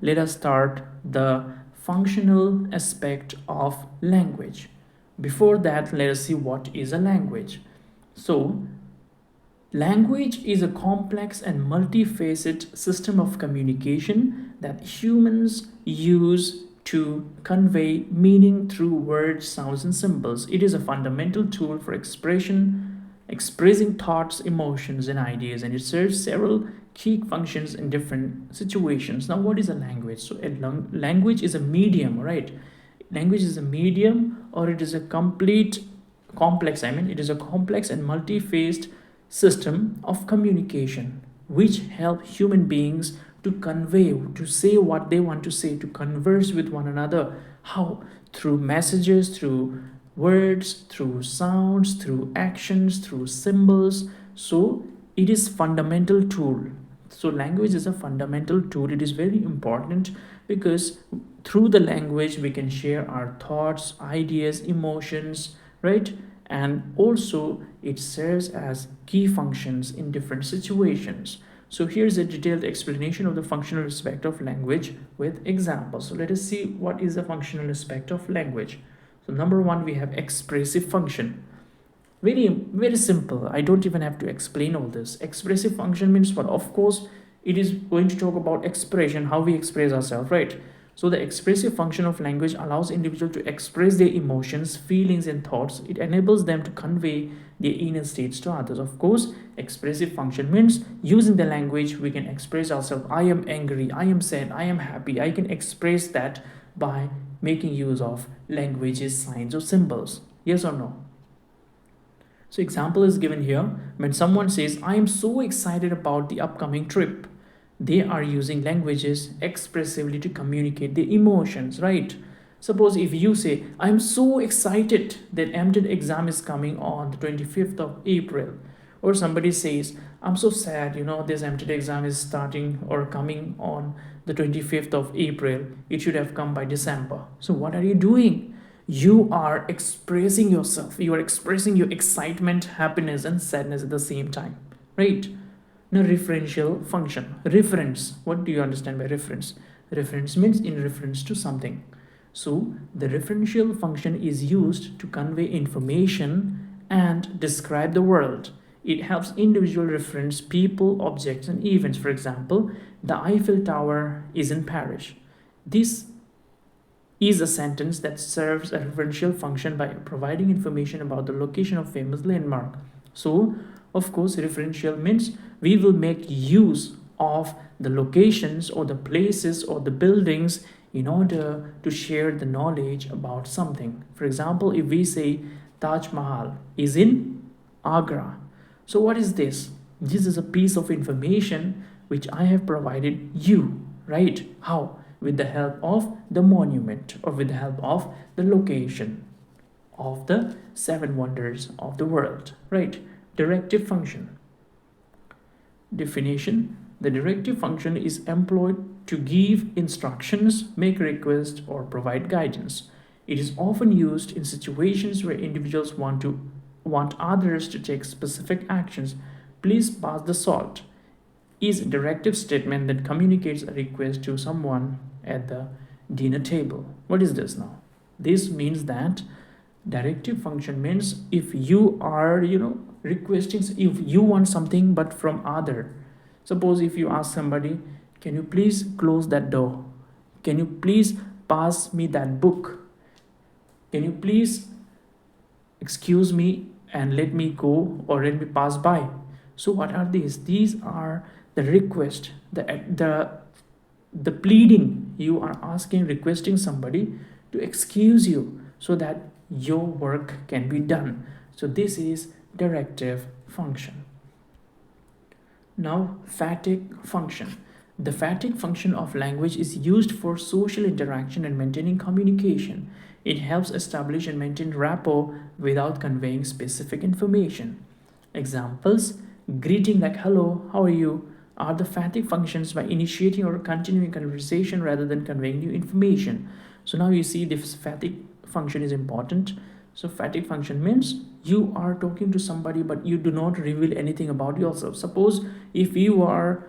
let us start the functional aspect of language. Before that, let us see what is a language. So, language is a complex and multifaceted system of communication that humans use to convey meaning through words, sounds, and symbols. It is a fundamental tool for expressing thoughts, emotions, and ideas, and it serves several key functions in different situations. Now, what is a language? So, language is a medium, right? Language is a medium, or it is a it is a complex and multi-faced system of communication which help human beings to convey, to say what they want to say, to converse with one another. How? Through messages, through words, through sounds, through actions, through symbols. So it is fundamental tool. So language is a fundamental tool. It is very important because through the language we can share our thoughts, ideas, emotions, right? And also it serves as key functions in different situations. So here's a detailed explanation of the functional aspect of language with examples. So let us see what is the functional aspect of language. So number one, we have expressive function. Very simple. I don't even have to explain all this. Expressive function means what? Of course, it is going to talk about expression, how we express ourselves, right? So the expressive function of language allows individuals to express their emotions, feelings, and thoughts. It enables them to convey their inner states to others. Of course, expressive function means using the language we can express ourselves. I am angry, I am sad, I am happy. I can express that by making use of languages, signs, or symbols. Yes or no? So example is given here. When someone says, I am so excited about the upcoming trip, they are using languages expressively to communicate their emotions, right? Suppose if you say, I'm so excited that MTED exam is coming on the 25th of April. Or somebody says, I'm so sad, this MTED exam is starting or coming on the 25th of April. It should have come by December. So what are you doing? You are expressing yourself. You are expressing your excitement, happiness, and sadness at the same time, right? Now, referential function. Reference. What do you understand by reference? Reference means in reference to something. So, the referential function is used to convey information and describe the world. It helps individual reference people, objects, and events. For example, the Eiffel Tower is in Paris. This is a sentence that serves a referential function by providing information about the location of famous landmark. So, of course, referential means we will make use of the locations or the places or the buildings in order to share the knowledge about something. For example, if we say Taj Mahal is in Agra. So what is this? This is a piece of information which I have provided you, right? How? With the help of the monument or with the help of the location of the seven wonders of the world, right? Directive function. Definition: the directive function is employed to give instructions, make requests, or provide guidance. It is often used in situations where individuals want others to take specific actions. Please pass the salt is a directive statement that communicates a request to someone at the dinner table. What is this now? This means that directive function means if you are, requesting, if you want something but from other. Suppose if you ask somebody, can you please close that door? Can you please pass me that book? Can you please excuse me and let me go or let me pass by? So what are these? These are the request, the pleading. You are asking, requesting somebody to excuse you so that your work can be done. So this is directive function. Now, Phatic function. The Phatic function of language is used for social interaction and maintaining communication. It helps establish and maintain rapport without conveying specific information. Examples: greeting like hello, how are you, are the Phatic functions by initiating or continuing conversation rather than conveying new information. So now you see this Phatic function is important. So Phatic function means you are talking to somebody but you do not reveal anything about yourself. Suppose if you are,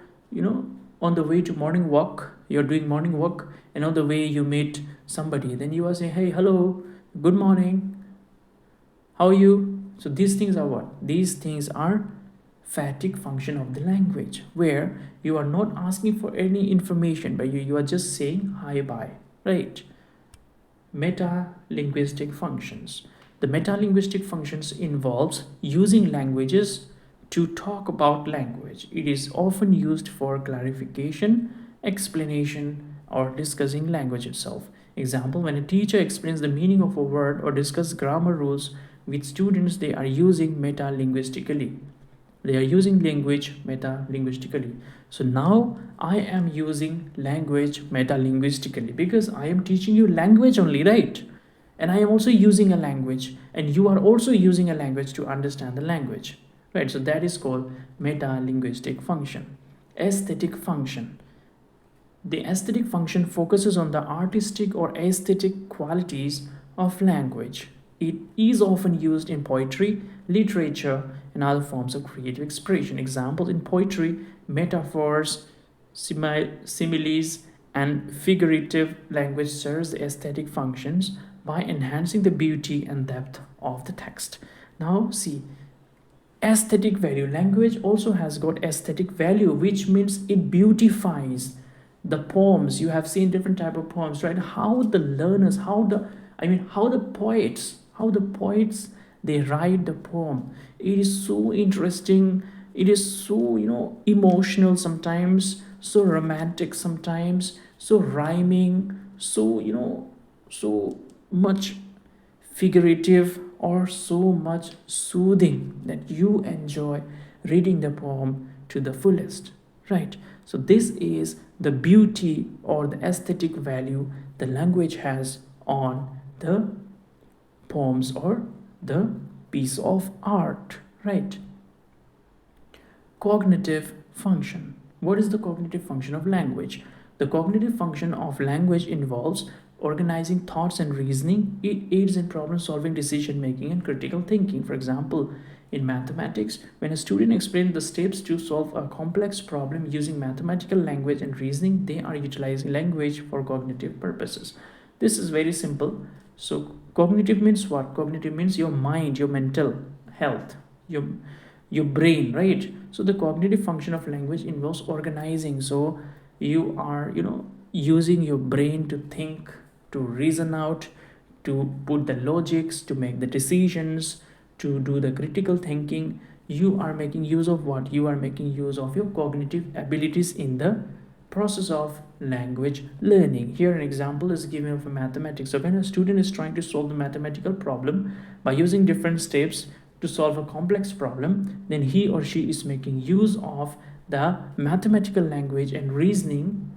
on the way to morning walk, you're doing morning walk, the way you meet somebody, then you are saying, hey, hello, good morning, how are you? So these things are what? These things are phatic function of the language, where you are not asking for any information, but you are just saying hi, bye, right? Metalinguistic functions. The metalinguistic functions involves using languages to talk about language. It is often used for clarification, explanation, or discussing language itself. Example, when a teacher explains the meaning of a word or discuss grammar rules with students, they are using metalinguistically. They are using language metalinguistically. So now I am using language metalinguistically because I am teaching you language only, right? And I am also using a language, and you are also using a language to understand the language, right? So that is called metalinguistic function. Aesthetic function. The aesthetic function focuses on the artistic or aesthetic qualities of language. It is often used in poetry, literature, and other forms of creative expression. Examples in poetry, metaphors, similes, and figurative language serves the aesthetic functions by enhancing the beauty and depth of the text. Now, see, aesthetic value. Language also has got aesthetic value, which means it beautifies the poems. You have seen different type of poems, right? How the learners, how the poets, they write the poem. It is so interesting. It is so, emotional sometimes, so romantic sometimes, so rhyming, so, so much figurative, or so much soothing that you enjoy reading the poem to the fullest, right? So this is the beauty or the aesthetic value the language has on the poems or the piece of art, right? Cognitive function. What is the cognitive function of language? The cognitive function of language involves organizing thoughts and reasoning. It aids in problem solving, decision making, and critical thinking. For example, in mathematics, when a student explains the steps to solve a complex problem using mathematical language and reasoning, they are utilizing language for cognitive purposes. This is very simple. So, cognitive means what? Cognitive means your mind, your mental health, your brain, right? So the cognitive function of language involves organizing. So you are, using your brain to think, to reason out, to put the logics, to make the decisions, to do the critical thinking. You are making use of what? You are making use of your cognitive abilities in the process of language learning. Here an example is given of mathematics. So when a student is trying to solve the mathematical problem by using different steps to solve a complex problem, then he or she is making use of the mathematical language and reasoning.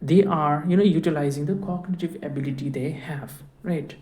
They are, utilizing the cognitive ability they have, right?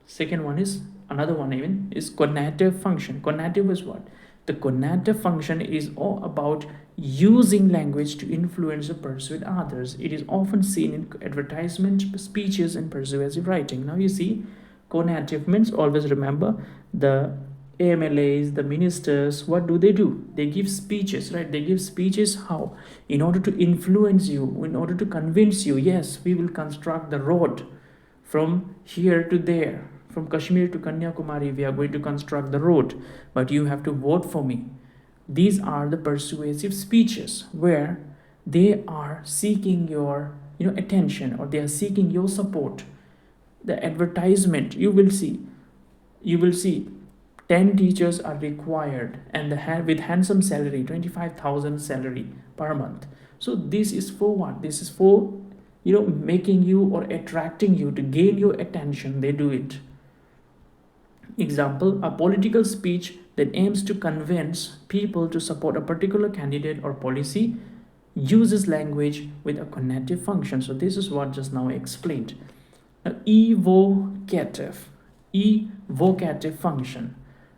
Second one is, another one even, is conative function. Conative is what? The conative function is all about using language to influence or persuade others. It is often seen in advertisement, speeches, and persuasive writing. Now you see, conative means, always remember, the AMLAs, the ministers, what do? They give speeches, right? They give speeches how? In order to influence you, in order to convince you, yes, we will construct the road from here to there, from Kashmir to Kanyakumari, we are going to construct the road, but you have to vote for me. These are the persuasive speeches where they are seeking your, attention, or they are seeking your support. The advertisement, you will see 10 teachers are required, and with handsome salary, 25,000 salary per month. So this is for what? This is for, making you or attracting you to gain your attention. They do it. Example, a political speech that aims to convince people to support a particular candidate or policy uses language with a conative function. So this is what just now I explained. Now, evocative function.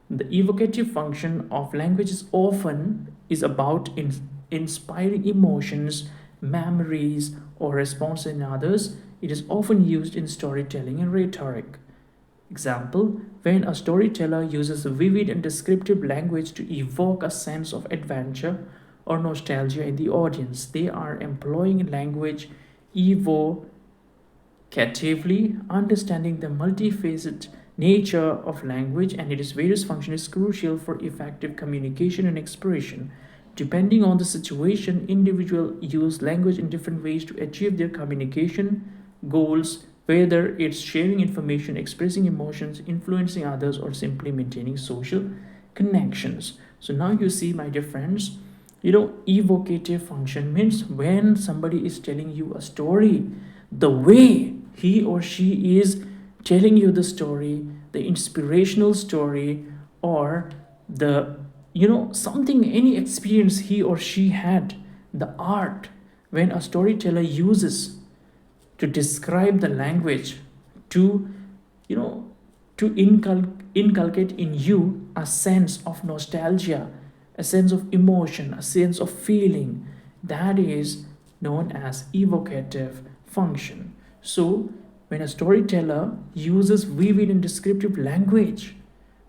The evocative function of language is about inspiring emotions, memories, or response in others. It is often used in storytelling and rhetoric. Example, when a storyteller uses vivid and descriptive language to evoke a sense of adventure or nostalgia in the audience. They are employing language evocatively, understanding the multifaceted nature of language and its various functions is crucial for effective communication and expression. Depending on the situation, individuals use language in different ways to achieve their communication goals, whether it's sharing information, expressing emotions, influencing others, or simply maintaining social connections. So now you see, my dear friends, evocative function means when somebody is telling you a story, the way he or she is telling you the story, the inspirational story, or the something, any experience he or she had, the art, when a storyteller uses to describe the language, to you know to inculcate in you a sense of nostalgia, a sense of emotion, a sense of feeling, that is known as evocative function. So when a storyteller uses vivid and descriptive language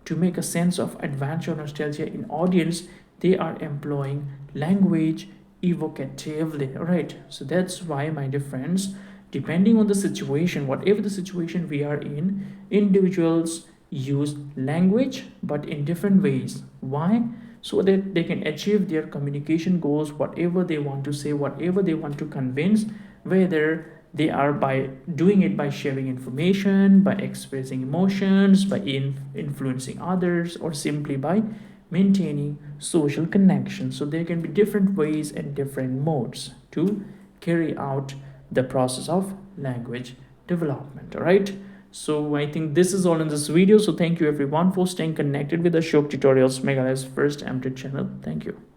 to make a sense of adventure or nostalgia in audience, they are employing language evocatively. All right, so that's why, my dear friends, depending on the situation, whatever the situation we are in, individuals use language but in different ways. Why? So that they can achieve their communication goals, whatever they want to say, whatever they want to convince, whether they are by doing it by sharing information, by expressing emotions, by influencing others, or simply by maintaining social connections. So there can be different ways and different modes to carry out the process of language development. All right, so I think this is all in this video. So thank you everyone for staying connected with the Ashok Tutorials Meghalay's first MTech channel. Thank you.